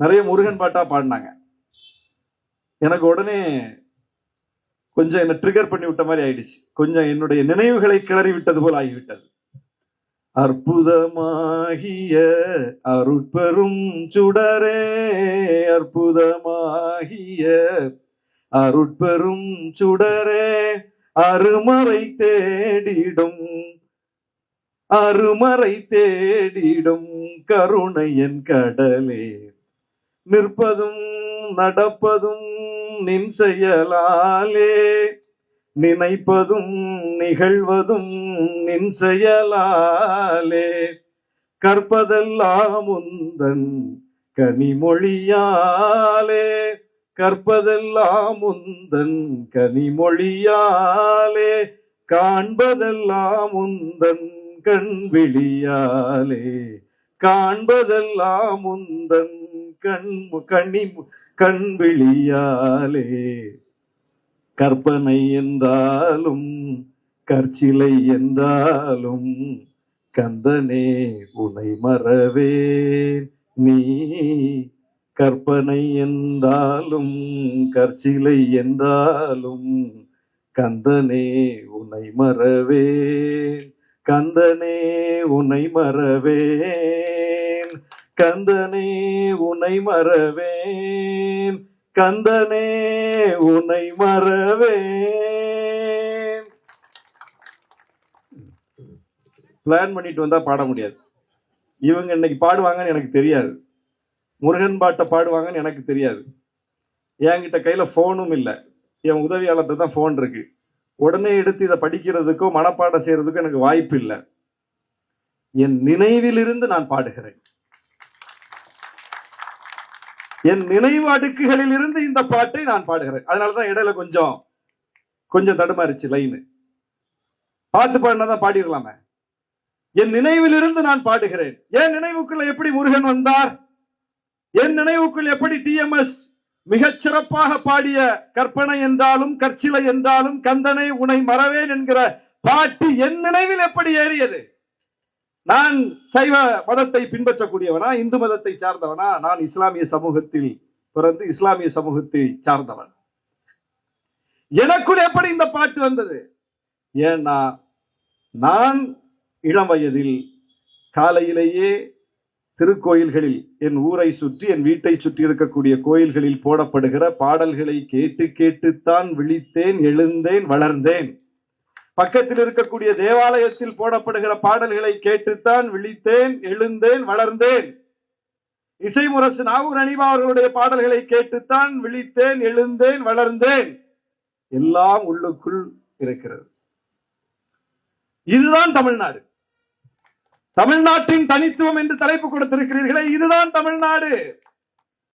நிறைய முருகன் பாட்டா பாடினாங்க. எனக்கு உடனே கொஞ்சம் என்ன ட்ரிகர் பண்ணி விட்ட மாதிரி ஆயிடுச்சு. கொஞ்சம் என்னுடைய நினைவுகளை கிளறி விட்டது போல் ஆகிவிட்டது. அற்புதமாகிய அருட்பெரும் சுடரே, அற்புதமாகிய அருட்பெரும் சுடரே, அருமறை தேடிடும் அருமறை தேடிடும் கருணையன் கடலே, நிற்பதும் நடப்பதும் நின் செயலாலே, நினைப்பதும் நிகழ்வதும் நின் செயலாலே, கற்பதெல்லாம் உந்தன் கனிமொழியாலே, கற்பதெல்லாம் உந்தன் கனிமொழியாலே, காண்பதெல்லாம் உந்தன் கண் விழியாலே, காண்பதெல்லாம் உந்தன் கண் விழியாலே, கற்பனை என்றாலும் கற்சிலை என்றாலும் கந்தனே உனை மறவேன் நீ, கற்பனை என்றாலும் கற்சிலை என்றாலும் கந்தனே உனை மறவேன், கந்தனே உனை மறவேன், கந்தனே உனை மறவேன், கந்தனே உனை மறவேன். பிளான் பண்ணிட்டு வந்தா பாட முடியாது. இவங்க இன்னைக்கு பாடுவாங்கன்னு எனக்கு தெரியாது. முருகன் பாட்டை பாடுவாங்கன்னு எனக்கு தெரியாது. என்கிட்ட கையில போனும் இல்லை. என் உதவியாளர்கிட்ட தான் போன் இருக்கு. உடனே எடுத்து இதை படிக்கிறதுக்கோ மனப்பாடம் செய்யறதுக்கோ எனக்கு வாய்ப்பு இல்லை. என் நினைவிலிருந்து நான் பாடுகிறேன். என் நினைவு அடுக்குகளில் இருந்து இந்த பாட்டை நான் பாடுகிறேன். அதனாலதான் இடையில கொஞ்சம் தடுமாறிச்சு லைனு. பாட்டு பாடினாதான் பாடிடலாமே. என் நினைவிலிருந்து நான் பாடுகிறேன். என் நினைவுக்குள்ள எப்படி முருகன் வந்தார், என் நினைவுக்குள் எப்படி டிஎம்எஸ் மிகச் சிறப்பாக பாடிய கற்பனை என்றாலும் கற்சிலை என்றாலும் கந்தனை உனை மறவேன் என்கிற பாட்டு என் நினைவில் எப்படி ஏறியது. நான் சைவ மதத்தை பின்பற்றக்கூடியவனா, இந்து மதத்தை சார்ந்தவனா? நான் இஸ்லாமிய சமூகத்தில் பிறந்து இஸ்லாமிய சமூகத்தை சார்ந்தவன். எனக்குள் எப்படி இந்த பாட்டு வந்தது? ஏன்னா நான் இளம் வயதில் காலையிலேயே திருக்கோயில்களில் என் ஊரை சுற்றி என் வீட்டை சுற்றி இருக்கக்கூடிய கோயில்களில் போடப்படுகிற பாடல்களை கேட்டு கேட்டுத்தான் விழித்தேன், எழுந்தேன், வளர்ந்தேன். பக்கத்தில் இருக்கக்கூடிய தேவாலயத்தில் போடப்படுகிற பாடல்களை கேட்டுத்தான் விழித்தேன், எழுந்தேன், வளர்ந்தேன். இசைமுரசு நாகூர் அனிபா அவர்களுடைய பாடல்களை கேட்டுத்தான் விழித்தேன், எழுந்தேன், வளர்ந்தேன். எல்லாம் உள்ளுக்குள் இருக்கிறது. இதுதான் தமிழ்நாடு. தமிழ்நாட்டின் தனித்துவம் என்று தலைப்பு கொடுத்திருக்கிறீர்களே, இதுதான் தமிழ்நாடு.